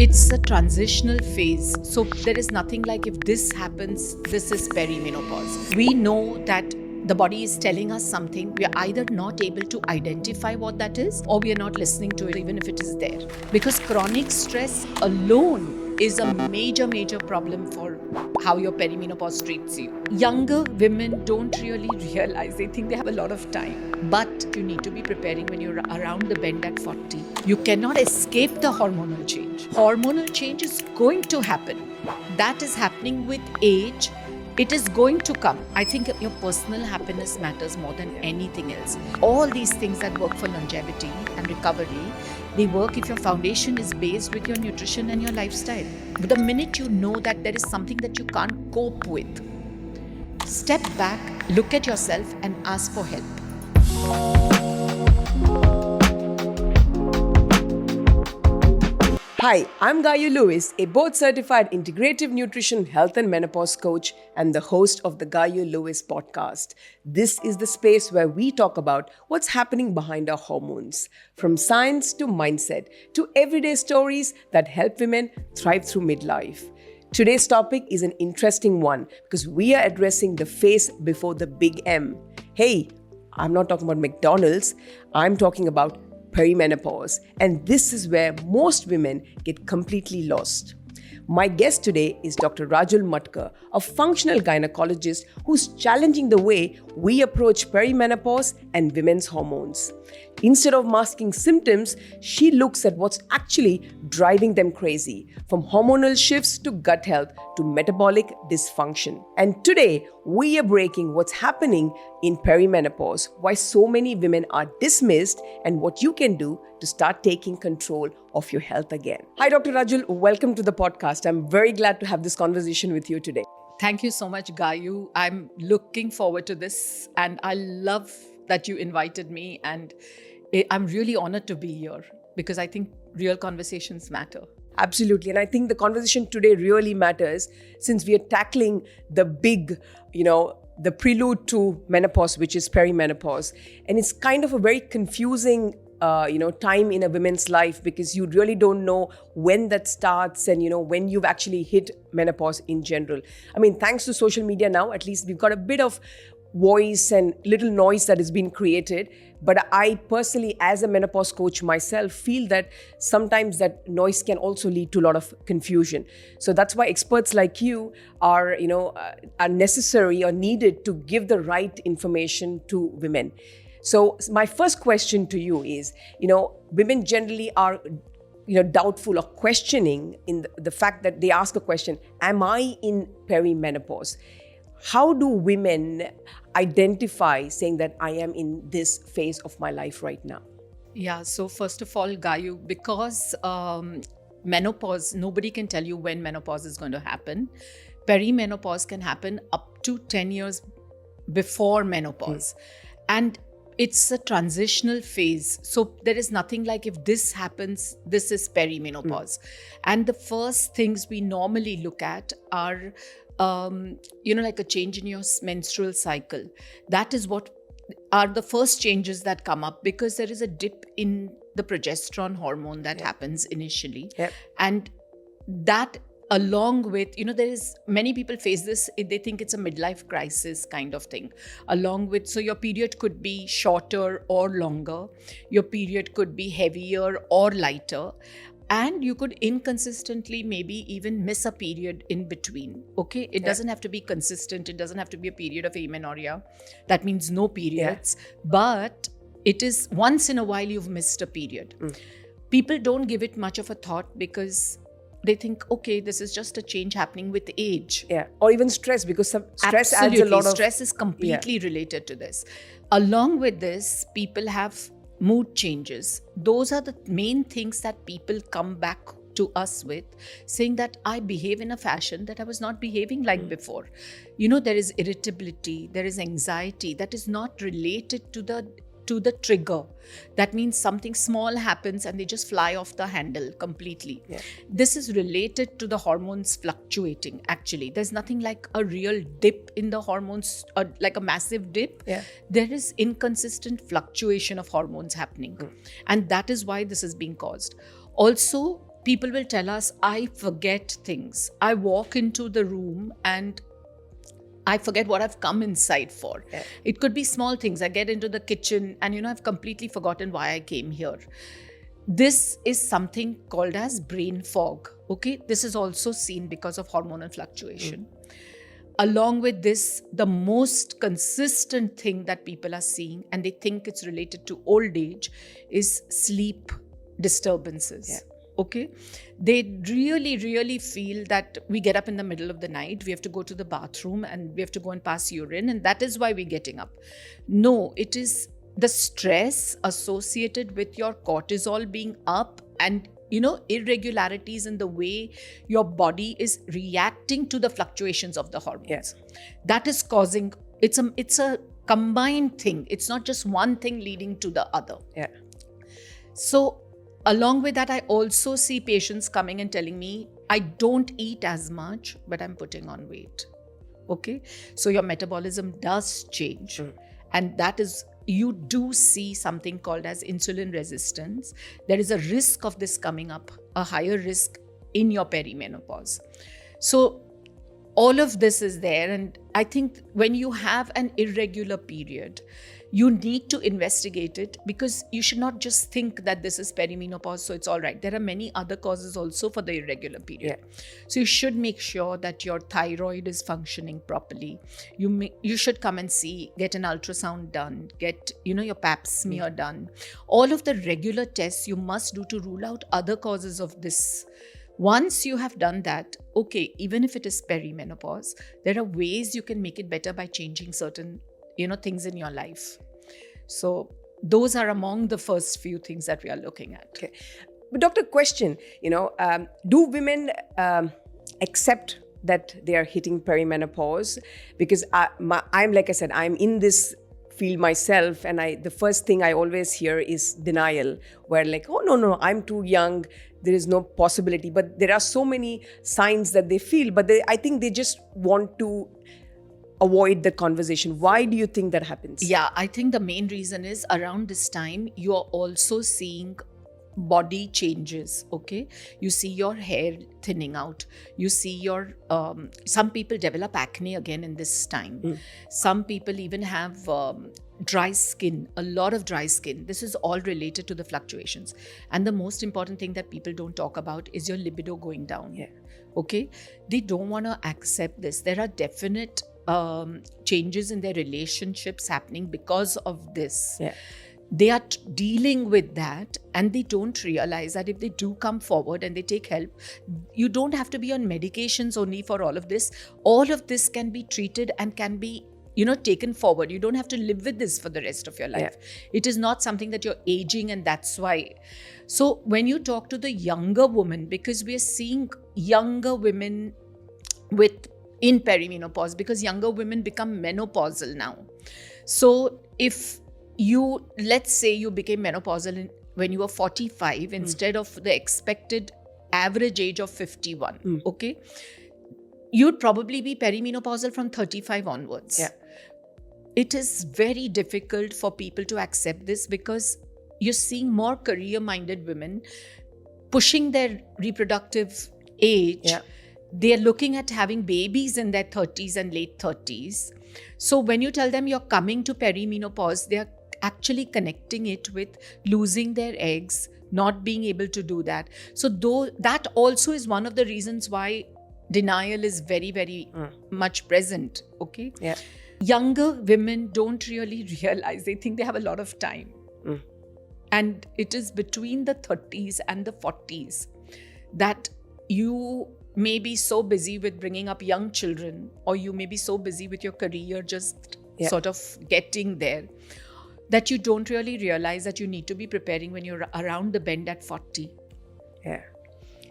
It's a transitional phase. So there is nothing like if this happens, this is perimenopause. We know that the body is telling us something. We are either not able to identify what that is, or we are not listening to it even if it is there. Because chronic stress alone is a major problem for how your perimenopause treats you. Younger women don't really realize, they think they have a lot of time. But you need to be preparing when you're around the bend at 40. You cannot escape the hormonal change. Hormonal change is going to happen. That is happening with age. It is going to come. I think your personal happiness matters more than anything else. All these things that work for longevity and recovery, they work if your foundation is based with your nutrition and your lifestyle. But the minute you know that there is something that you can't cope with, step back, look at yourself and ask for help. Hi, I'm Gayu Lewis, a board-certified integrative nutrition, health and menopause coach and the host of the Gayu Lewis podcast. This is the space where we talk about what's happening behind our hormones, from science to mindset to everyday stories that help women thrive through midlife. Today's topic is an interesting one because we are addressing the phase before the big M. Hey, I'm not talking about McDonald's, I'm talking about perimenopause, and this is where most women get completely lost. My guest today is Dr. Rajul Matkar, a functional gynecologist who's challenging the way we approach perimenopause and women's hormones. Instead of masking symptoms, she looks at what's actually driving them crazy, from hormonal shifts to gut health to metabolic dysfunction. And today, we are breaking what's happening in perimenopause, why so many women are dismissed, and what you can do to start taking control of your health again. Hi, Dr. Rajul. Welcome to the podcast. I'm very glad to have this conversation with you today. Thank you so much, Gayu. I'm looking forward to this, and I love that you invited me, and I'm really honored to be here because I think real conversations matter. Absolutely. And I think the conversation today really matters since we are tackling the big, the prelude to menopause, which is perimenopause. And it's kind of a very confusing time in a woman's life because you really don't know when that starts and, when you've actually hit menopause in general. I mean, thanks to social media now, at least we've got a bit of voice and little noise that has been created. But I personally, as a menopause coach myself, feel that sometimes that noise can also lead to a lot of confusion. So that's why experts like you are necessary or needed to give the right information to women. So my first question to you is, women generally are doubtful or questioning in the fact that they ask a question, am I in perimenopause? How do women identify saying that I am in this phase of my life right now? Yeah, so first of all, Gayu, because menopause, nobody can tell you when menopause is going to happen. Perimenopause can happen up to 10 years before menopause. And it's a transitional phase. So there is nothing like if this happens, this is perimenopause. And the first things we normally look at are like a change in your menstrual cycle. That is what are the first changes that come up because there is a dip in the progesterone hormone that happens initially. Yep. And that along with, there is many people face this, they think it's a midlife crisis kind of thing. Along with, so your period could be shorter or longer. Your period could be heavier or lighter. And you could inconsistently maybe even miss a period in between. Okay, it doesn't have to be consistent. It doesn't have to be a period of amenorrhea. That means no periods. But it is once in a while you've missed a period. People don't give it much of a thought because they think, okay, this is just a change happening with age. Yeah, or even stress because stress Absolutely. adds a lot of... Stress is completely related to this. Along with this, people have mood changes. Those are the main things that people come back to us with, saying that I behave in a fashion that I was not behaving like before. There is irritability, there is anxiety that is not related to the trigger. That means something small happens and they just fly off the handle completely. Yeah. This is related to the hormones fluctuating, actually. There's nothing like a real dip in the hormones, or like a massive dip. Yeah. There is inconsistent fluctuation of hormones happening. And that is why this is being caused. Also, people will tell us, I forget things. I walk into the room and I forget what I've come inside for. Yeah. It could be small things. I get into the kitchen and, I've completely forgotten why I came here. This is something called as brain fog. Okay. This is also seen because of hormonal fluctuation. Along with this, the most consistent thing that people are seeing, and they think it's related to old age, is sleep disturbances. Yeah. Okay. They really feel that we get up in the middle of the night, we have to go to the bathroom and we have to go and pass urine, and that is why we're getting up. No, it is the stress associated with your cortisol being up and irregularities in the way your body is reacting to the fluctuations of the hormones. Yes. That is causing, it's a combined thing. It's not just one thing leading to the other. Yeah. So along with that, I also see patients coming and telling me, I don't eat as much, but I'm putting on weight. Okay. So your metabolism does change. And that is, you do see something called as insulin resistance. There is a risk of this coming up, a higher risk in your perimenopause. So all of this is there. And I think when you have an irregular period, you need to investigate it, because you should not just think that this is perimenopause, so it's all right. There are many other causes also for the irregular period. Yeah. So you should make sure that your thyroid is functioning properly. You should come and see, get an ultrasound done, get your pap smear done. All of the regular tests you must do to rule out other causes of this. Once you have done that, okay, even if it is perimenopause, there are ways you can make it better by changing certain things in your life. So those are among the first few things that we are looking at. Okay. But doctor, question, do women accept that they are hitting perimenopause? Because I'm like I said, I'm in this field myself, and the first thing I always hear is denial, where like, oh no, I'm too young, there is no possibility. But there are so many signs that they feel, but I think they just want to avoid the conversation. Why do you think that happens? Yeah, I think the main reason is around this time, you are also seeing body changes. Okay, you see your hair thinning out, you see your some people develop acne again in this time. Some people even have dry skin, a lot of dry skin. This is all related to the fluctuations. And the most important thing that people don't talk about is your libido going down. Yeah. Okay, they don't want to accept this. There are definite changes in their relationships happening because of this. Yeah. They are dealing with that, and they don't realize that if they do come forward and they take help, you don't have to be on medications only for all of this. All of this can be treated and can be taken forward. You don't have to live with this for the rest of your life. Yeah. It is not something that you're aging, and that's why. So when you talk to the younger woman, because we are seeing younger women in perimenopause, because younger women become menopausal now. So if let's say you became menopausal when you were 45 instead of the expected average age of 51, okay, you'd probably be perimenopausal from 35 onwards. Yeah. It is very difficult for people to accept this, because you're seeing more career-minded women pushing their reproductive age. Yeah. They're looking at having babies in their 30s and late 30s. So when you tell them you're coming to perimenopause, they're actually connecting it with losing their eggs, not being able to do that. So that also is one of the reasons why denial is very, very much present. Okay. Yeah. Younger women don't really realize, they think they have a lot of time. And it is between the 30s and the 40s that you may be so busy with bringing up young children, or you may be so busy with your career just sort of getting there, that you don't really realize that you need to be preparing when you're around the bend at 40. Yeah.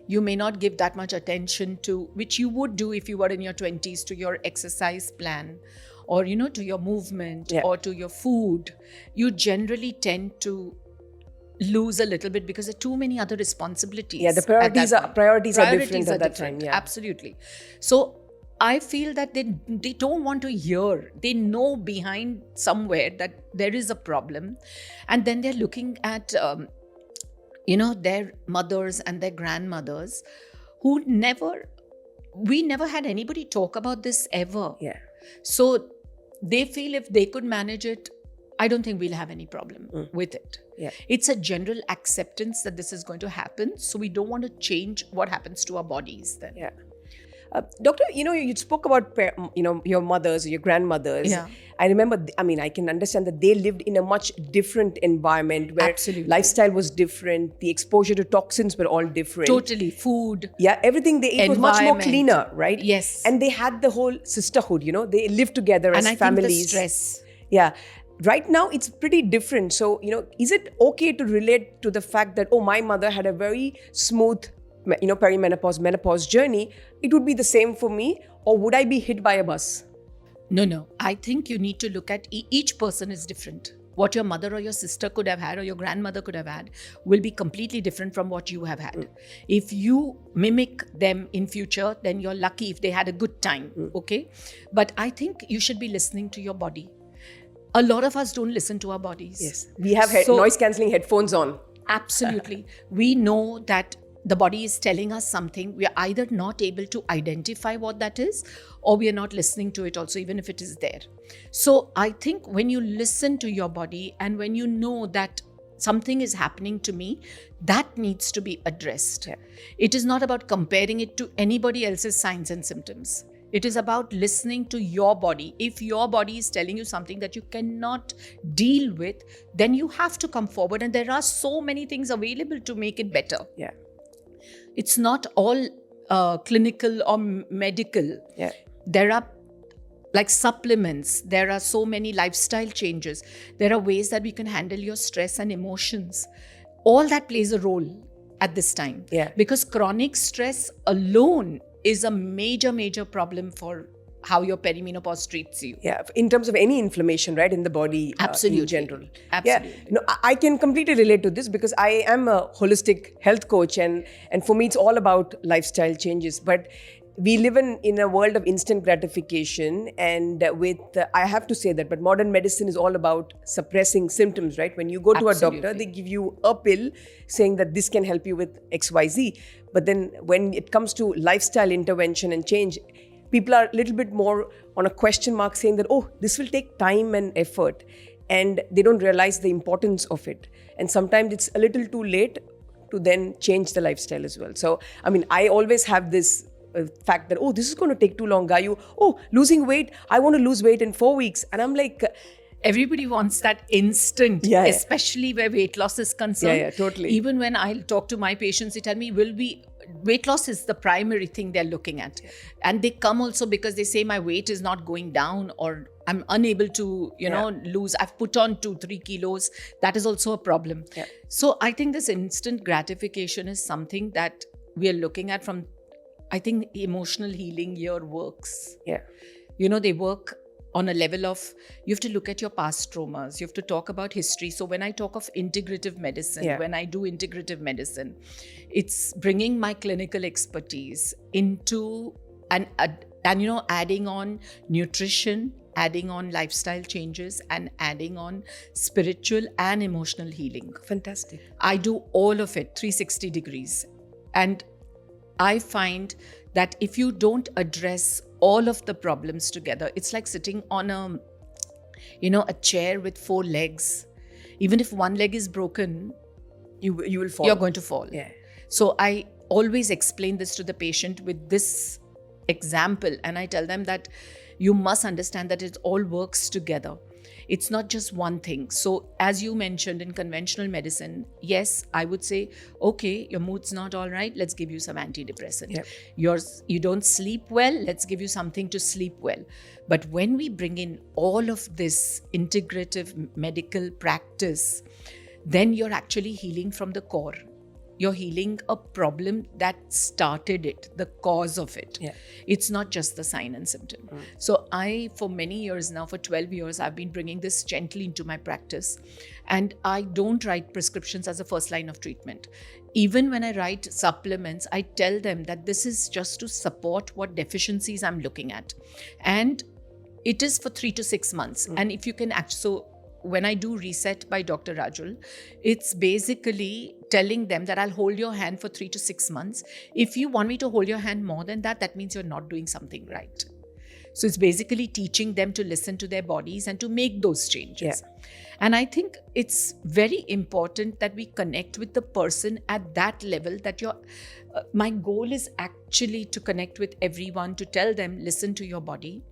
You may not give that much attention to, which you would do if you were in your 20s, to your exercise plan, or, to your movement, or to your food. You generally tend to lose a little bit because there are too many other responsibilities. Yeah, the priorities are different at that time. Yeah. Absolutely. So I feel that they don't want to hear. They know behind somewhere that there is a problem. And then they're looking at their mothers and their grandmothers who we never had anybody talk about this ever. Yeah. So they feel if they could manage it, I don't think we'll have any problem with it. Yeah. It's a general acceptance that this is going to happen. So we don't want to change what happens to our bodies then. Yeah. Doctor, you spoke about, your mothers or your grandmothers. Yeah. I remember, I can understand that they lived in a much different environment where Absolutely. lifestyle was different. The exposure to toxins were all different. Totally. Food. Yeah, everything they ate was much more Environment. cleaner, right? Yes. And they had the whole sisterhood, they lived together as And I families. think the stress. Yeah. Right now, it's pretty different. So, is it okay to relate to the fact that, my mother had a very smooth, perimenopause, menopause journey? It would be the same for me, or would I be hit by a bus? No. I think you need to look at each person is different. What your mother or your sister could have had or your grandmother could have had will be completely different from what you have had. If you mimic them in future, then you're lucky if they had a good time, okay? But I think you should be listening to your body. A lot of us don't listen to our bodies. Yes. We have So- noise-cancelling headphones on. Absolutely. We know that the body is telling us something. We are either not able to identify what that is, or we are not listening to it also, even if it is there. So I think when you listen to your body and when you know that something is happening to me, that needs to be addressed. Yeah. It is not about comparing it to anybody else's signs and symptoms. It is about listening to your body. If your body is telling you something that you cannot deal with, then you have to come forward. And there are so many things available to make it better. Yeah. It's not all clinical or medical. Yeah. There are like supplements. There are so many lifestyle changes. There are ways that we can handle your stress and emotions. All that plays a role at this time. Yeah. Because chronic stress alone is a major problem for how your perimenopause treats you. Yeah, in terms of any inflammation, right, in the body Absolutely. in general. Absolutely. Yeah, I can completely relate to this because I am a holistic health coach and for me it's all about lifestyle changes. But we live in a world of instant gratification, and I have to say that, but modern medicine is all about suppressing symptoms, right? When you go to a doctor, Absolutely. they give you a pill saying that this can help you with XYZ. But then when it comes to lifestyle intervention and change, people are a little bit more on a question mark saying that, this will take time and effort. And they don't realize the importance of it. And sometimes it's a little too late to then change the lifestyle as well. So, I always have this fact that, this is going to take too long, Gayu. Losing weight, I want to lose weight in 4 weeks. And I'm like... Everybody wants that instant, Yeah. especially where weight loss is concerned. Yeah, totally. Even when I talk to my patients, they tell me, weight loss is the primary thing they're looking at. And they come also because they say my weight is not going down, or I'm unable to, lose. I've put on 2-3 kilos. That is also a problem. Yeah. So I think this instant gratification is something that we are looking at from, I think emotional healing here works. Yeah. They work on a level of, you have to look at your past traumas, you have to talk about history. So when I talk of integrative medicine, when I do integrative medicine, it's bringing my clinical expertise into and adding on nutrition, adding on lifestyle changes, and adding on spiritual and emotional healing. Fantastic. I do all of it 360 degrees. And I find that if you don't address all of the problems together, it's like sitting on a chair with 4 legs. Even if one leg is broken, you will fall. you're going to fall. Yeah. So I always explain this to the patient with this example, and I tell them that you must understand that it all works together. It's not just one thing. So as you mentioned, in conventional medicine, yes, I would say, okay, your mood's not all right, let's give you some antidepressant. Yep. You don't sleep well, let's give you something to sleep well. But when we bring in all of this integrative medical practice, then you're actually healing from the core. You're healing a problem that started it, the cause of it. Yeah. It's not just the sign and symptom. So for many years now, for 12 years, I've been bringing this gently into my practice. And I don't write prescriptions as a first line of treatment. Even when I write supplements, I tell them that this is just to support what deficiencies I'm looking at. And it is for 3 to 6 months. And if you can when I do Reset by Dr. Rajul, it's basically telling them that I'll hold your hand for 3 to 6 months. If you want me to hold your hand more than that, that means you're not doing something right. So it's basically teaching them to listen to their bodies and to make those changes. And I think it's very important that we connect with the person at that level, that my goal is actually to connect with everyone, to tell them, listen to your body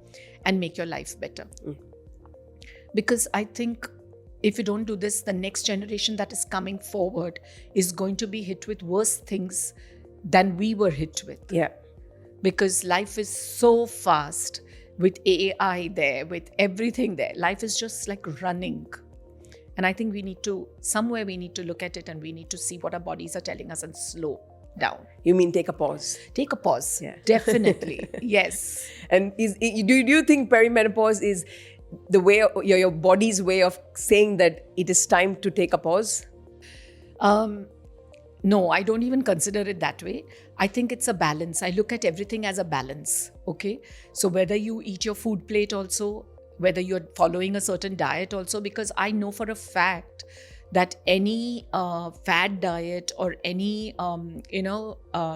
and make your life better. Because I think if you don't do this, the next generation that is coming forward is going to be hit with worse things than we were hit with. Because life is so fast with AI there, with everything there. Life is just like running. And I think we need to look at it and we need to see what our bodies are telling us and slow down. You mean take a pause? Take a pause. Definitely. Yes. And do you think perimenopause is the way, your body's way of saying that it is time to take a pause? No, I don't even consider it that way. I think it's a balance. I look at everything as a balance. Okay. So whether you eat your food plate also, whether you're following a certain diet also, because I know for a fact that any fad diet or any,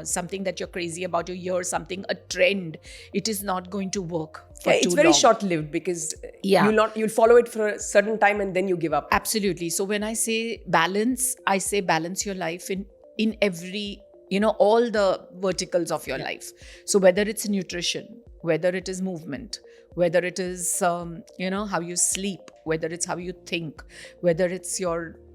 something that you're crazy about, you hear something, a trend, it is not going to work for too long. It's very short-lived because you'll follow it for a certain time and then you give up. Absolutely. So when I say balance, I say balance your life in every, all the verticals of your life. So whether it's nutrition, whether it is movement, whether it is, how you sleep, whether it's how you think, whether it's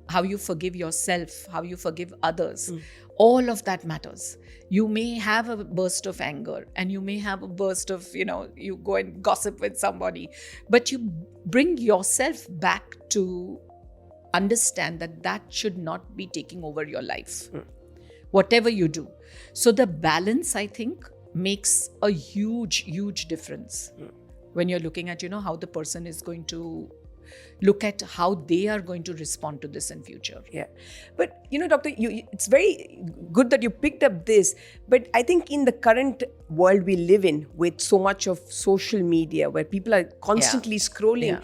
how you forgive yourself, how you forgive others, all of that matters. You may have a burst of anger and you may have a burst of, you go and gossip with somebody, but you bring yourself back to understand that should not be taking over your life, whatever you do. So the balance, I think, makes a huge, huge difference when you're looking at, how the person is going to look at how they are going to respond to this in future. But, Doctor, it's very good that you picked up this. But I think in the current world we live in, with so much of social media where people are constantly scrolling,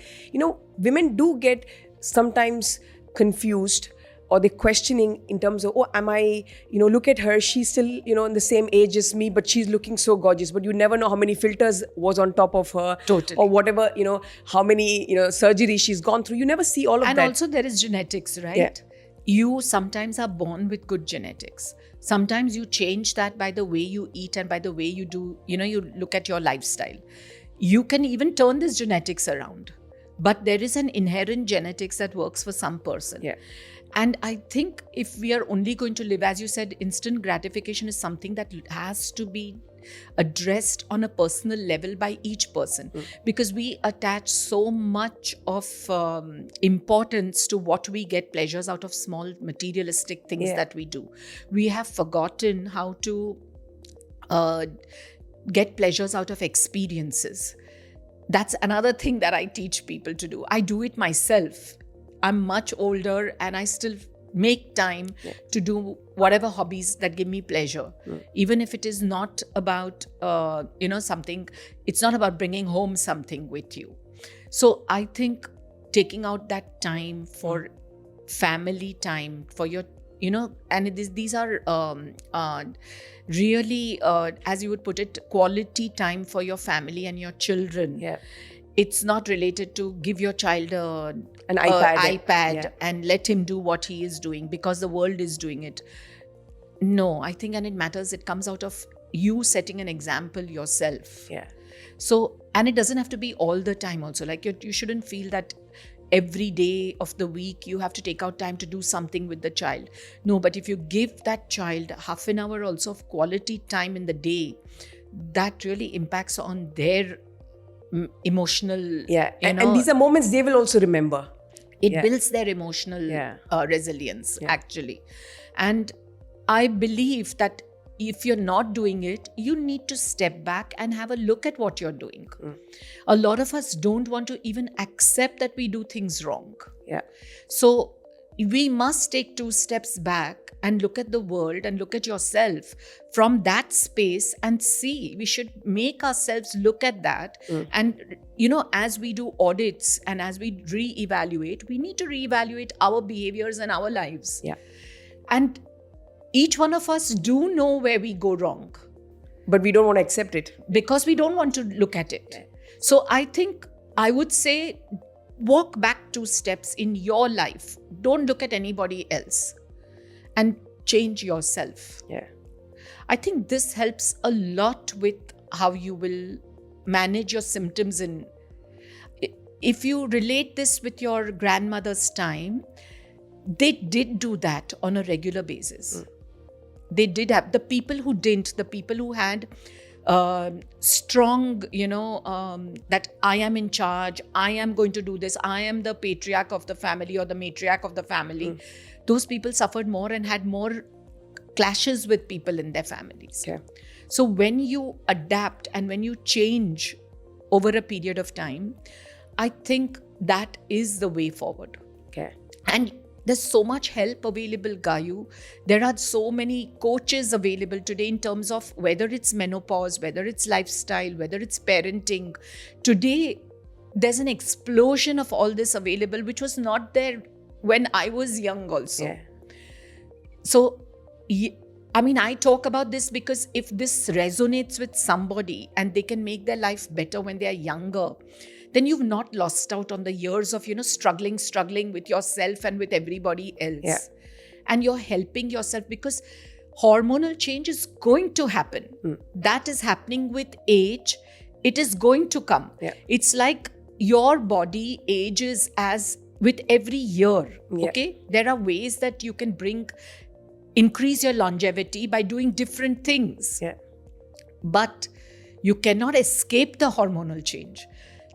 women do get sometimes confused, or they're questioning in terms of, am I, look at her, she's still, in the same age as me, but she's looking so gorgeous. But you never know how many filters was on top of her. Totally. Or whatever, how many, surgeries she's gone through. You never see all of that. And also there is genetics, right? You sometimes are born with good genetics. Sometimes you change that by the way you eat and by the way you do, you look at your lifestyle. You can even turn this genetics around. But there is an inherent genetics that works for some person. And I think if we are only going to live, as you said, instant gratification is something that has to be addressed on a personal level by each person, because we attach so much of importance to what we get pleasures out of small materialistic things that we do. We have forgotten how to get pleasures out of experiences. That's another thing that I teach people to do. I do it myself. I'm much older and I still make time to do whatever hobbies that give me pleasure. Even if it is not about, something, it's not about bringing home something with you. So I think taking out that time for family time, for your, and these are really, as you would put it, quality time for your family and your children. It's not related to give your child an iPad and let him do what he is doing because the world is doing it. No, I think, and it matters, it comes out of you setting an example yourself. So, and it doesn't have to be all the time also. Like you shouldn't feel that every day of the week you have to take out time to do something with the child. No, but if you give that child half an hour also of quality time in the day, that really impacts on their emotional, and these are moments they will also remember. It builds their emotional resilience, actually. And I believe that if you're not doing it, you need to step back and have a look at what you're doing. A lot of us don't want to even accept that we do things wrong. So we must take 2 steps back and look at the world and look at yourself from that space and see. We should make ourselves look at that. And, as we do audits and as we reevaluate, we need to reevaluate our behaviors and our lives. And each one of us do know where we go wrong But we don't want to accept it. because we don't want to look at it. So I think I would say walk back 2 steps in your life. Don't look at anybody else and change yourself. Yeah. I think this helps a lot with how you will manage your symptoms. If you relate this with your grandmother's time, they did do that on a regular basis. They did have the people who didn't, the people who had strong, that I am in charge, I am going to do this, I am the patriarch of the family or the matriarch of the family. Those people suffered more and had more clashes with people in their families. Okay. So when you adapt and when you change over a period of time, I think that is the way forward. Okay. And there's so much help available, Gayu. There are so many coaches available today in terms of whether it's menopause, whether it's lifestyle, whether it's parenting. Today, there's an explosion of all this available, which was not there when I was young also. Yeah. So, I talk about this because if this resonates with somebody and they can make their life better when they are younger, then you've not lost out on the years of, struggling with yourself and with everybody else. Yeah. And you're helping yourself because hormonal change is going to happen. That is happening with age. It is going to come. Yeah. It's like your body ages as with every year. Yeah. Okay. There are ways that you can increase your longevity by doing different things. Yeah. But you cannot escape the hormonal change.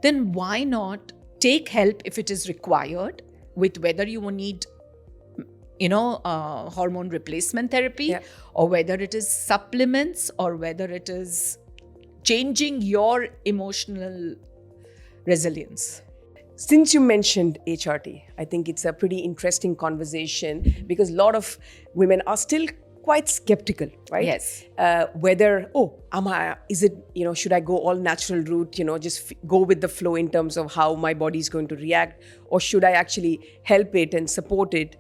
Then why not take help if it is required with whether you will need, hormone replacement therapy, or whether it is supplements, or whether it is changing your emotional resilience. Since you mentioned HRT, I think it's a pretty interesting conversation because a lot of women are still quite skeptical, right? Yes. Whether, should I go all natural route, just go with the flow in terms of how my body is going to react, or should I actually help it and support it?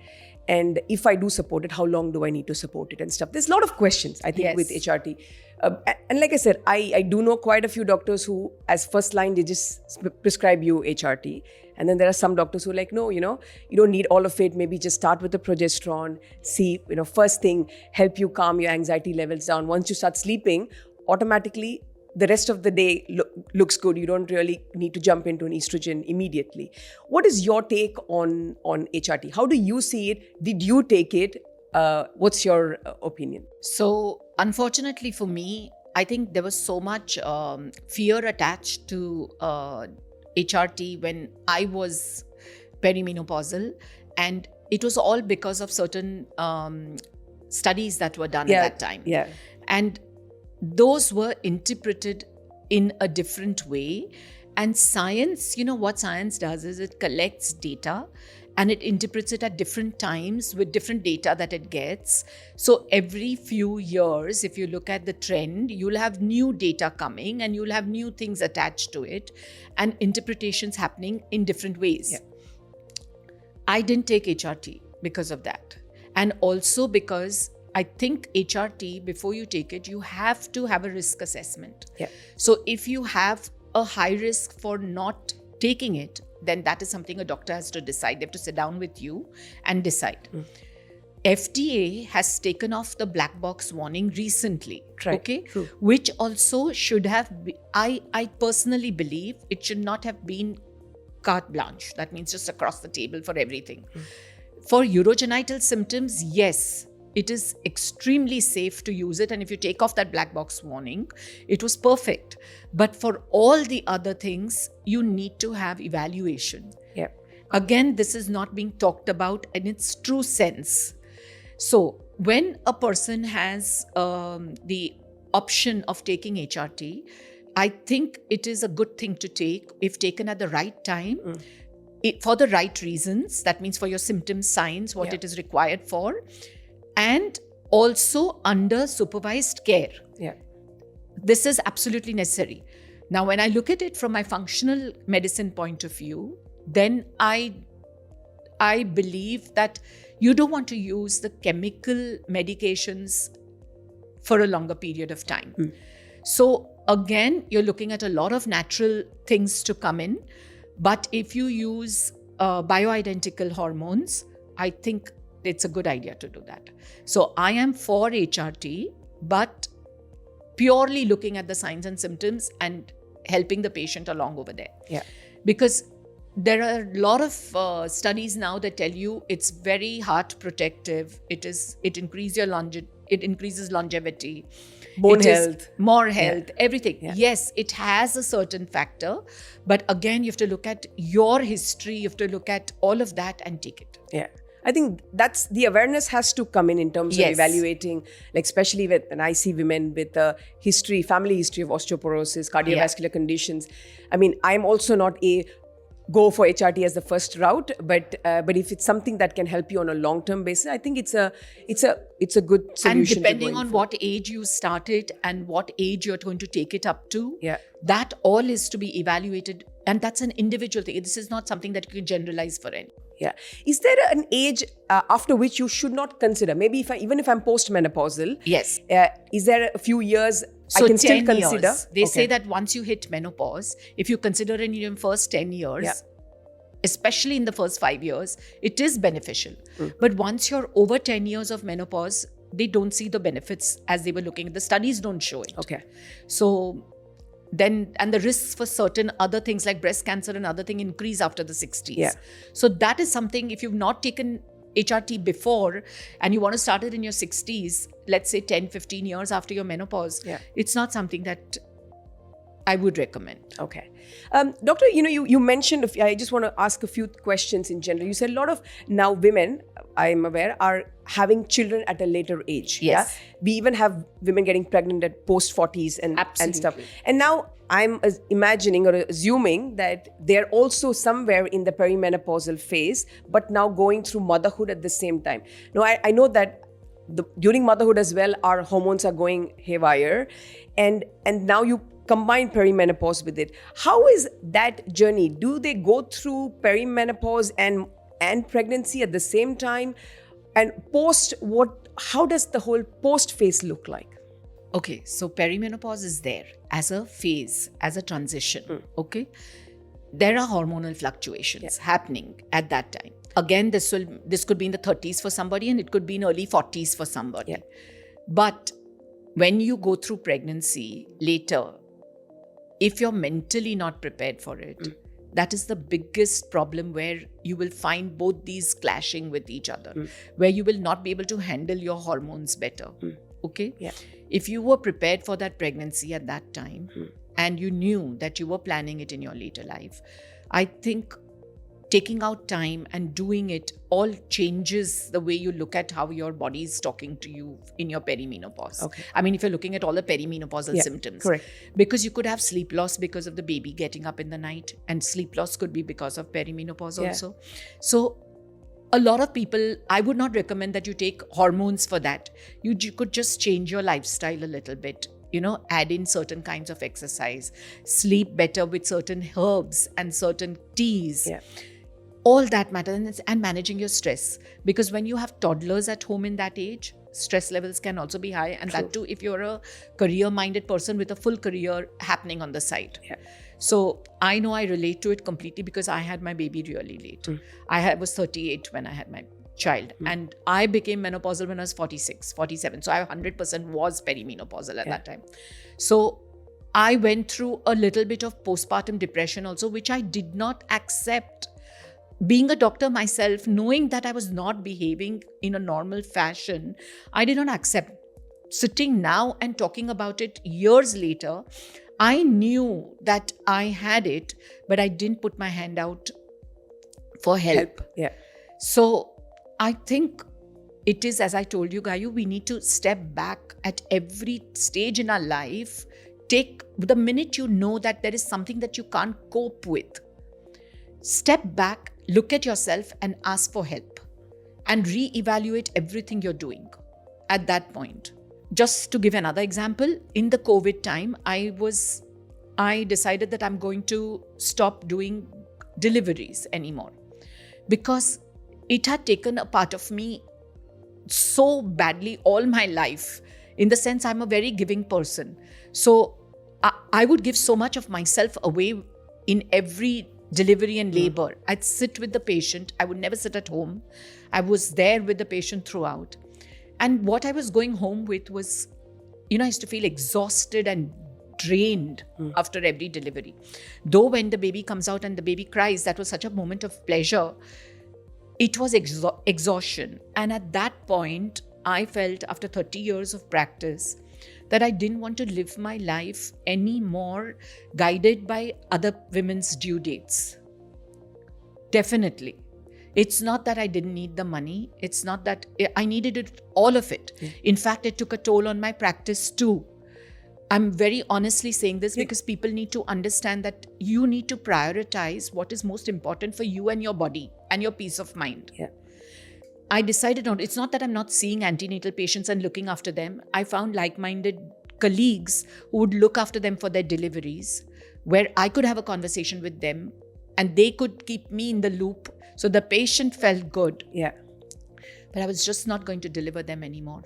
And if I do support it, how long do I need to support it and stuff? There's a lot of questions, I think, with HRT. And like I said, I do know quite a few doctors who, as first line, they just prescribe you HRT. And then there are some doctors who are like, no, you don't need all of it. Maybe just start with the progesterone. See, first thing, help you calm your anxiety levels down. Once you start sleeping, automatically, the rest of the day looks good. You don't really need to jump into an estrogen immediately. What is your take on HRT? How do you see it? Did you take it? What's your opinion? So, unfortunately for me, I think there was so much fear attached to HRT when I was perimenopausal, and it was all because of certain studies that were done at that time. Yeah. And those were interpreted in a different way. And science, what science does is it collects data and it interprets it at different times with different data that it gets. So every few years, if you look at the trend, you'll have new data coming and you'll have new things attached to it and interpretations happening in different ways. Yeah. I didn't take HRT because of that. And also because I think HRT, before you take it, you have to have a risk assessment. Yeah. So if you have a high risk for not taking it, then that is something a doctor has to decide. They have to sit down with you and decide. FDA has taken off the black box warning recently, okay? True. Which also should have, I personally believe it should not have been carte blanche. That means just across the table for everything. For urogenital symptoms, yes, it is extremely safe to use it. And if you take off that black box warning, it was perfect. But for all the other things, you need to have evaluation. Yeah. Again, this is not being talked about in its true sense. So when a person has the option of taking HRT, I think it is a good thing to take if taken at the right time. For the right reasons. That means for your symptoms, signs, what it is required for. And also under supervised care. Yeah. This is absolutely necessary. Now, when I look at it from my functional medicine point of view, then I believe that You don't want to use the chemical medications for a longer period of time. So again, you're looking at a lot of natural things to come in. But if you use bioidentical hormones, I think it's a good idea to do that. So I am for HRT, but purely looking at the signs and symptoms and helping the patient along over there. Yeah. Because there are a lot of studies now that tell you it's very heart protective. It increases longevity, Bone health, more health, everything. Yeah. Yes, it has a certain factor, but again, you have to look at your history. You have to look at all of that and take it. Yeah. I think that's the awareness has to come in terms of evaluating, like especially when I see women with a family history of osteoporosis, cardiovascular conditions. I mean, I'm also not a go for HRT as the first route, but if it's something that can help you on a long-term basis, I think it's a good solution. And depending on what age you started and what age you're going to take it up to, that all is to be evaluated, and that's an individual thing. This is not something that you can generalize for any. Yeah. Is there an age after which you should not consider? Maybe even if I'm postmenopausal, yes. Is there a few years so I can still consider? Years. They say that once you hit menopause, if you consider in your first 10 years, especially in the first 5 years, it is beneficial. But once you're over 10 years of menopause, they don't see the benefits as they were looking. The studies don't show it. Okay. So then, and the risks for certain other things like breast cancer and other things increase after the 60s. Yeah. So that is something, if you've not taken HRT before and you want to start it in your 60s, let's say 10, 15 years after your menopause, it's not something that I would recommend. Okay. Doctor, you mentioned, I just want to ask a few questions in general. You said a lot of now women, I'm aware, are having children at a later age. Yes. Yeah? We even have women getting pregnant at post 40s and stuff. And now I'm imagining or assuming that they're also somewhere in the perimenopausal phase, but now going through motherhood at the same time. Now, I know that during motherhood as well, our hormones are going haywire. And now you combine perimenopause with it. How is that journey? Do they go through perimenopause and pregnancy at the same time? And how does the whole post phase look like? Okay, so perimenopause is there as a phase, as a transition. Okay, there are hormonal fluctuations happening at that time. Again, this could be in the 30s for somebody, and it could be in early 40s for somebody. But when you go through pregnancy later, if you're mentally not prepared for it, that is the biggest problem, where you will find both these clashing with each other, where you will not be able to handle your hormones better. Okay? Yeah. If you were prepared for that pregnancy at that time and you knew that you were planning it in your later life, I think taking out time and doing it all changes the way you look at how your body is talking to you in your perimenopause. Okay. I mean, if you're looking at all the perimenopausal symptoms. Correct. Because you could have sleep loss because of the baby getting up in the night, and sleep loss could be because of perimenopause also. So a lot of people, I would not recommend that you take hormones for that. You could just change your lifestyle a little bit. Add in certain kinds of exercise, sleep better with certain herbs and certain teas. Yeah. All that matters, and managing your stress. Because when you have toddlers at home in that age, stress levels can also be high. And that too, if you're a career-minded person with a full career happening on the side. Yeah. So I know I relate to it completely, because I had my baby really late. I was 38 when I had my child. And I became menopausal when I was 46, 47. So I 100% was perimenopausal at that time. So I went through a little bit of postpartum depression also, which I did not accept. Being a doctor myself, knowing that I was not behaving in a normal fashion, I did not accept. Sitting now and talking about it years later, I knew that I had it, but I didn't put my hand out for help. Yeah. So I think it is, as I told you, Gayu, we need to step back at every stage in our life. Take the minute you know that there is something that you can't cope with, step back, look at yourself and ask for help, and re-evaluate everything you're doing at that point. Just to give another example, in the COVID time, I decided that I'm going to stop doing deliveries anymore, because it had taken a part of me so badly all my life. In the sense, I'm a very giving person. So I would give so much of myself away in every delivery and labor. I'd sit with the patient. I would never sit at home. I was there with the patient throughout. And what I was going home with was, I used to feel exhausted and drained after every delivery. Though when the baby comes out and the baby cries, that was such a moment of pleasure. It was exhaustion. And at that point, I felt after 30 years of practice that I didn't want to live my life anymore guided by other women's due dates. Definitely. It's not that I didn't need the money. It's not that I needed it, all of it. In fact, it took a toll on my practice too. I'm very honestly saying this because people need to understand that you need to prioritize what is most important for you and your body and your peace of mind. Yeah. I decided on, it's not that I'm not seeing antenatal patients and looking after them. I found like-minded colleagues who would look after them for their deliveries, where I could have a conversation with them and they could keep me in the loop. So the patient felt good. Yeah. But I was just not going to deliver them anymore.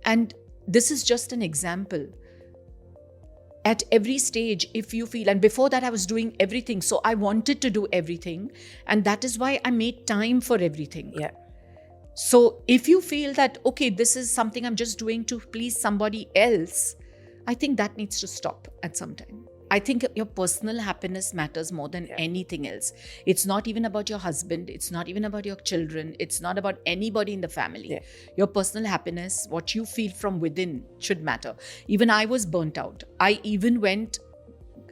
And this is just an example. At every stage, if you feel, and before that I was doing everything, so I wanted to do everything, and that is why I made time for everything. Yeah. So if you feel that, okay, this is something I'm just doing to please somebody else, I think that needs to stop at some time. I think your personal happiness matters more than anything else. It's not even about your husband. It's not even about your children. It's not about anybody in the family. Yeah. Your personal happiness, what you feel from within should matter. Even I was burnt out. I even went,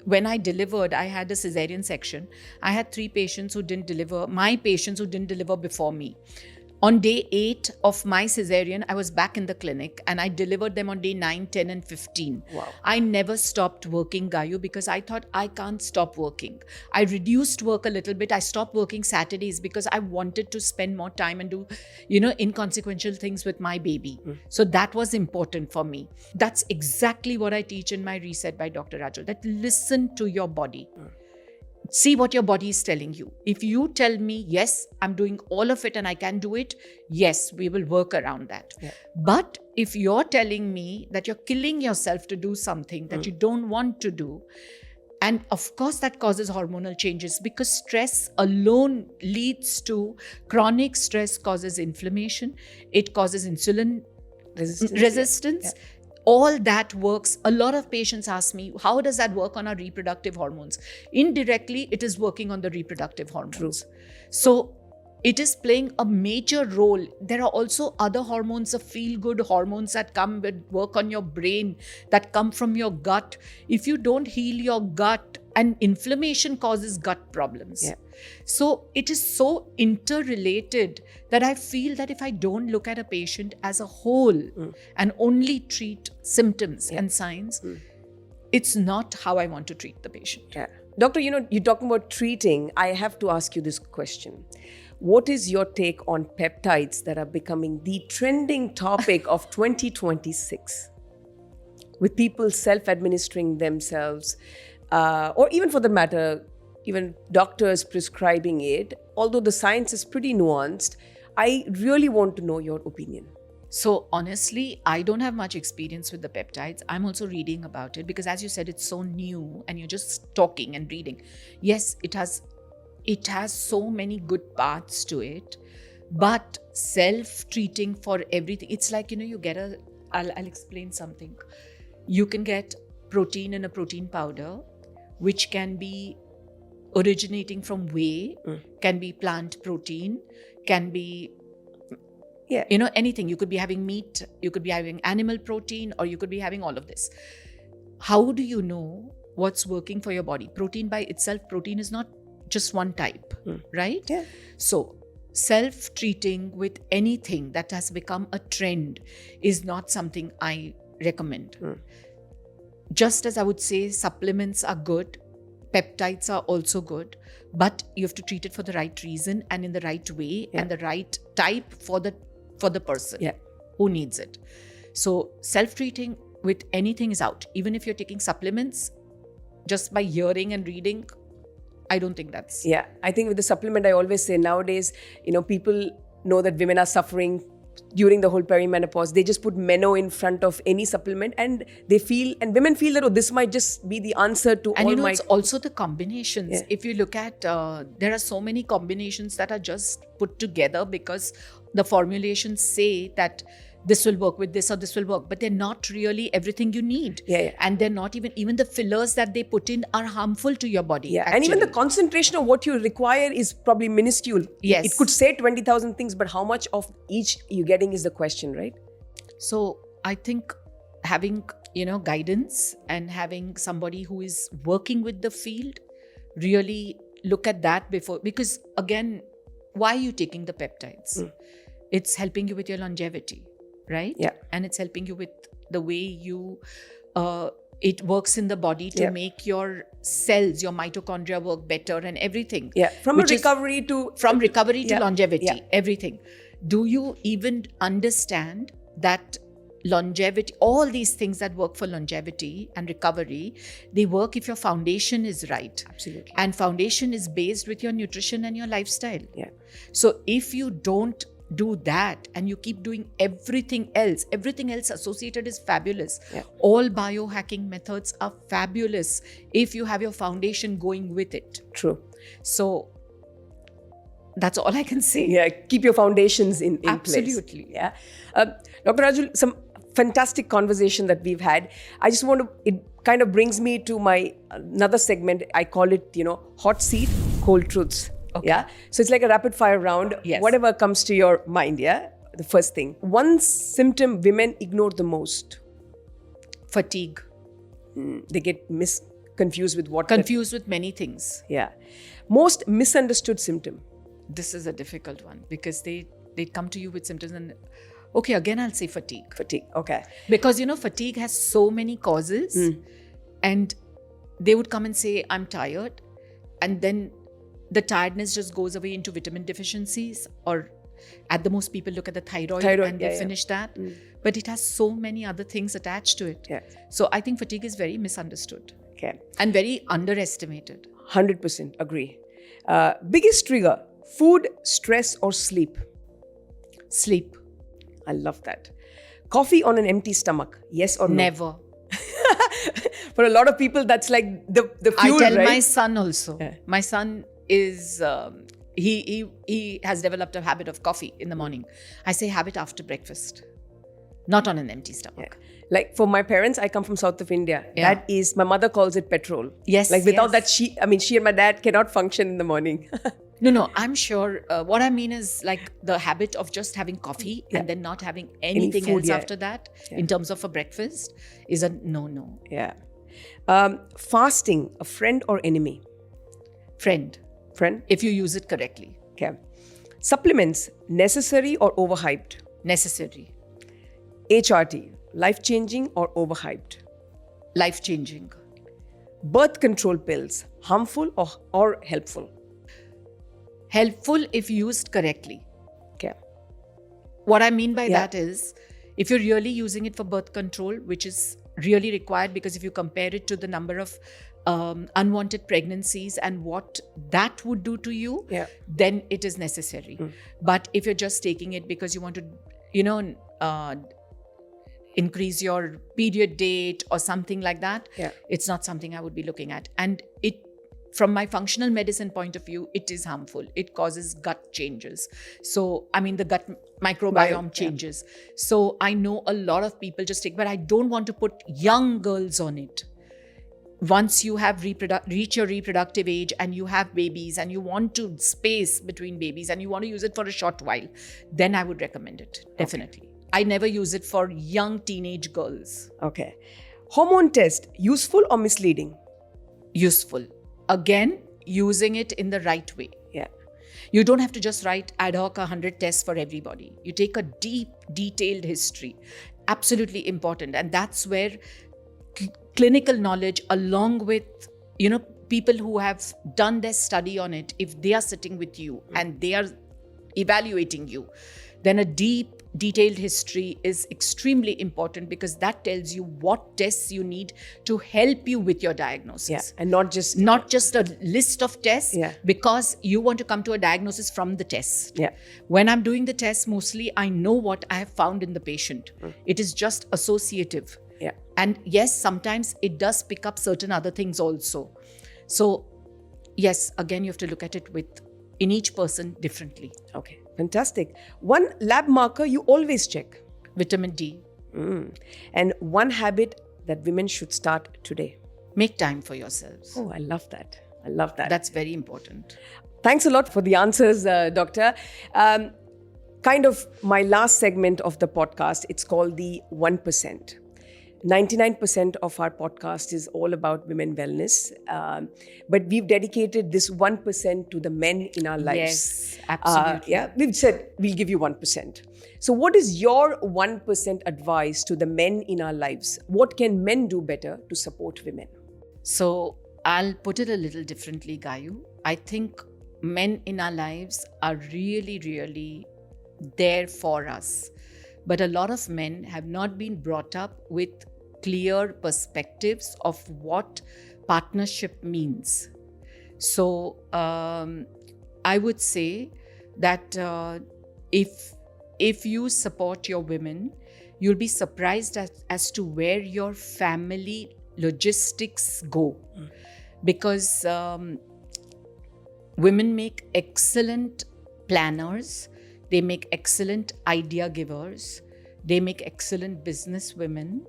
when I delivered, I had a cesarean section. I had 3 patients who didn't deliver, my patients who didn't deliver before me. On day 8 of my cesarean, I was back in the clinic and I delivered them on day 9, 10 and 15. Wow. I never stopped working, Gayu, because I thought I can't stop working. I reduced work a little bit. I stopped working Saturdays because I wanted to spend more time and do, inconsequential things with my baby. So that was important for me. That's exactly what I teach in my Reset by Dr. Rajul, that listen to your body. See what your body is telling you. If you tell me, yes, I'm doing all of it and I can do it, yes, we will work around that. Yeah. But if you're telling me that you're killing yourself to do something that you don't want to do, and of course that causes hormonal changes, because stress alone leads to chronic stress, causes inflammation, it causes insulin resistance. Yeah. All that works. A lot of patients ask me, how does that work on our reproductive hormones? Indirectly, it is working on the reproductive hormones. True. So it is playing a major role. There are also other hormones, the feel-good hormones that come with work on your brain, that come from your gut. If you don't heal your gut, and inflammation causes gut problems. Yeah. So it is so interrelated that I feel that if I don't look at a patient as a whole and only treat symptoms and signs, it's not how I want to treat the patient. Yeah. Doctor, you're talking about treating. I have to ask you this question. What is your take on peptides that are becoming the trending topic of 2026? With people self-administering themselves, or even for the matter, even doctors prescribing it, although the science is pretty nuanced, I really want to know your opinion. So honestly, I don't have much experience with the peptides. I'm also reading about it because, as you said, it's so new and you're just talking and reading. Yes, it has so many good parts to it, but self-treating for everything, it's like, you get I'll explain something. You can get protein in a protein powder, which can be originating from whey, can be plant protein, can be, anything. You could be having meat, you could be having animal protein, or you could be having all of this. How do you know what's working for your body? Protein by itself, protein is not just one type, right? Yeah. So self-treating with anything that has become a trend is not something I recommend. Just as I would say supplements are good, peptides are also good, but you have to treat it for the right reason and in the right way and the right type for the person who needs it. So self-treating with anything is out. Even if you're taking supplements, just by hearing and reading, I don't think that's... Yeah, I think with the supplement, I always say nowadays, people know that women are suffering during the whole perimenopause. They just put Meno in front of any supplement, and women feel that, this might just be the answer to and all my... it's also the combinations. Yeah. If you look at, there are so many combinations that are just put together because the formulations say that this will work with this or this will work, but they're not really everything you need. Yeah. And they're not even the fillers that they put in are harmful to your body. Yeah, actually. and even the concentration of what you require is probably minuscule. Yes. It could say 20,000 things, but how much of each you're getting is the question, right? So I think having, guidance and having somebody who is working with the field, really look at that before, because again, why are you taking the peptides? It's helping you with your longevity, right? Yeah. And it's helping you with the way you, it works in the body to make your cells, your mitochondria work better and everything. Yeah, from recovery to longevity, everything. Do you even understand that longevity, all these things that work for longevity and recovery, they work if your foundation is right. Absolutely. And foundation is based with your nutrition and your lifestyle. Yeah. So if you don't do that and you keep doing everything else associated is fabulous. Yeah. All biohacking methods are fabulous if you have your foundation going with it. True. So that's all I can say. Yeah, keep your foundations in place. Absolutely. Yeah. Dr. Rajul, some fantastic conversation that we've had. I just want to, it kind of brings me to my another segment. I call it, hot seat, cold truths. Okay. Yeah. So it's like a rapid fire round. Yes. Whatever comes to your mind. Yeah. The first thing. One symptom women ignore the most. Fatigue. They get confused with what? Confused with many things. Yeah. Most misunderstood symptom. This is a difficult one because they come to you with symptoms and okay, again I'll say fatigue. Fatigue. Okay. Because fatigue has so many causes and they would come and say, I'm tired, and then the tiredness just goes away into vitamin deficiencies, or at the most people look at the thyroid and they finish that. But it has so many other things attached to it. Yeah. So I think fatigue is very misunderstood. Okay. And very underestimated. 100% agree. Biggest trigger, food, stress or sleep? Sleep. I love that. Coffee on an empty stomach, yes or no? Never. For a lot of people, that's like the fuel, I tell right? my son also. Yeah. My son is, he has developed a habit of coffee in the morning. I say have it after breakfast, not on an empty stomach. Yeah. Like for my parents, I come from south of India. Yeah. That is, my mother calls it petrol. Yes. Like without yes. that, she and my dad cannot function in the morning. No, I'm sure. What I mean is like the habit of just having coffee and then not having anything food, else after that in terms of a breakfast is a no. Yeah. Fasting, a friend or enemy? Friend, if you use it correctly. Okay. Supplements, necessary or overhyped? Necessary. HRT, life-changing or overhyped? Life-changing. Birth control pills, harmful or helpful? Helpful if used correctly. Okay. What I mean by that is, if you're really using it for birth control, which is really required, because if you compare it to the number of unwanted pregnancies and what that would do to you, then it is necessary. But if you're just taking it because you want to, increase your period date or something like that, it's not something I would be looking at. And from my functional medicine point of view, it is harmful. It causes gut changes. So, the gut microbiome changes. So, I know a lot of people just take, but I don't want to put young girls on it. Once you have reach your reproductive age and you have babies and you want to space between babies and you want to use it for a short while, then I would recommend it, definitely. Okay. I never use it for young teenage girls. Okay. Hormone test, useful or misleading? Useful. Again, using it in the right way. Yeah. You don't have to just write ad hoc 100 tests for everybody. You take a deep, detailed history. Absolutely important. And that's where clinical knowledge, along with, people who have done their study on it, if they are sitting with you and they are evaluating you, then a deep detailed history is extremely important, because that tells you what tests you need to help you with your diagnosis. Yeah, and not just a list of tests, Yeah. because you want to come to a diagnosis from the test. Yeah. When I'm doing the test, mostly I know what I have found in the patient. It is just associative. Yeah. And yes, sometimes it does pick up certain other things also. So yes, again, you have to look at it in each person differently. Okay, fantastic. One lab marker you always check. Vitamin D. And one habit that women should start today. Make time for yourselves. Oh, I love that. That's very important. Thanks a lot for the answers, Doctor. Kind of my last segment of the podcast, it's called the 1%. 99% of our podcast is all about women wellness, but we've dedicated this 1% to the men in our lives. Yes, absolutely. We've said we'll give you 1%. So what is your 1% advice to the men in our lives? What can men do better to support women? So I'll put it a little differently, Gayu. I think men in our lives are really, really there for us. But a lot of men have not been brought up with clear perspectives of what partnership means. So I would say that if you support your women, you'll be surprised as to where your family logistics go. Because women make excellent planners, they make excellent idea givers, they make excellent business women.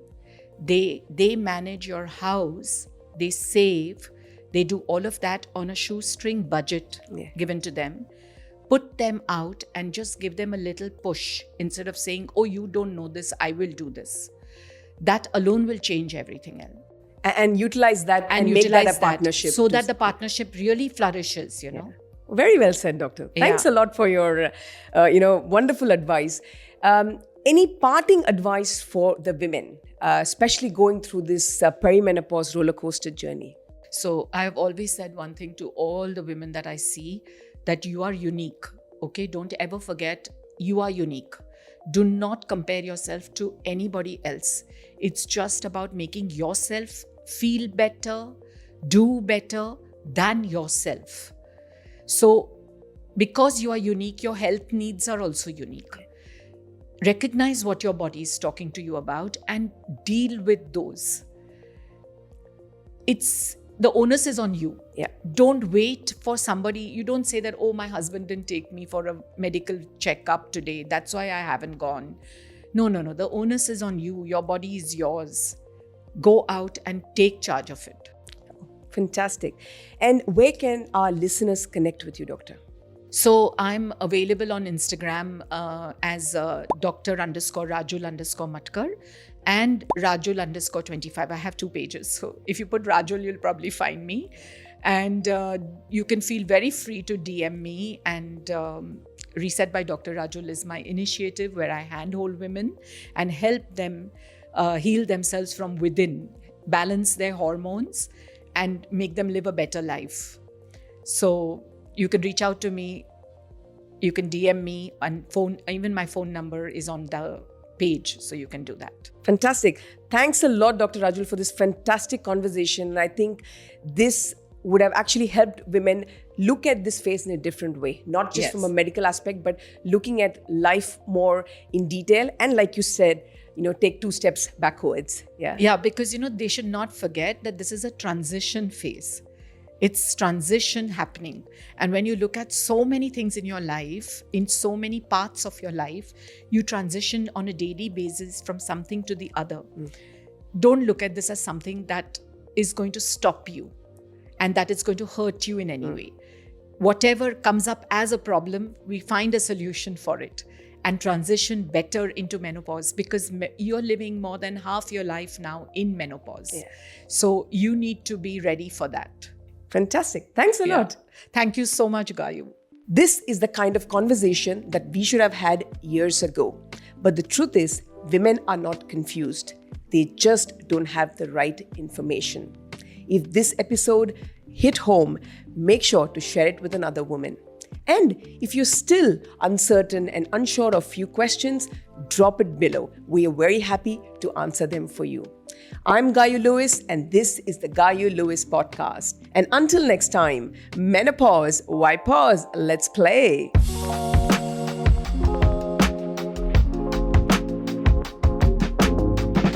They manage your house, they save, they do all of that on a shoestring budget given to them. Put them out and just give them a little push instead of saying, oh, you don't know this, I will do this. That alone will change everything else. And utilize that and make that a partnership. So that the partnership really flourishes, you know. Very well said, Doctor. Thanks a lot for your, wonderful advice. Any parting advice for the women, especially going through this perimenopause roller coaster journey? So I have always said one thing to all the women that I see, that you are unique. Okay, don't ever forget you are unique. Do not compare yourself to anybody else. It's just about making yourself feel better, do better than yourself. So because you are unique, your health needs are also unique. Recognize what your body is talking to you about and deal with those. The onus is on you. Yeah. Don't wait for somebody. You don't say that, oh, my husband didn't take me for a medical checkup today, that's why I haven't gone. No. The onus is on you. Your body is yours. Go out and take charge of it. Fantastic. And where can our listeners connect with you, Doctor? So I'm available on Instagram as Dr_Rajul Matkar and Rajul_25. I have 2 pages. So if you put Rajul, you'll probably find me. And you can feel very free to DM me. And Reset by Dr. Rajul is my initiative where I handhold women and help them heal themselves from within, balance their hormones, and make them live a better life. So you can reach out to me, you can DM me on phone, even my phone number is on the page, so you can do that. Fantastic. Thanks a lot, Dr. Rajul, for this fantastic conversation. And I think this would have actually helped women look at this phase in a different way, not just from a medical aspect, but looking at life more in detail. And like you said, take 2 steps backwards. Yeah, because, they should not forget that this is a transition phase. It's transition happening. And when you look at so many things in your life, in so many parts of your life, you transition on a daily basis from something to the other. Don't look at this as something that is going to stop you and that it's going to hurt you in any way. Whatever comes up as a problem, we find a solution for it and transition better into menopause, because you're living more than half your life now in menopause. So you need to be ready for that. Fantastic. Thanks a lot. Thank you so much, Gayu. This is the kind of conversation that we should have had years ago. But the truth is, women are not confused. They just don't have the right information. If this episode hit home, make sure to share it with another woman. And if you're still uncertain and unsure of few questions, drop it below. We are very happy to answer them for you. I'm Gayu Lewis, and this is the Gayu Lewis podcast. And until next time, menopause, why pause? Let's play.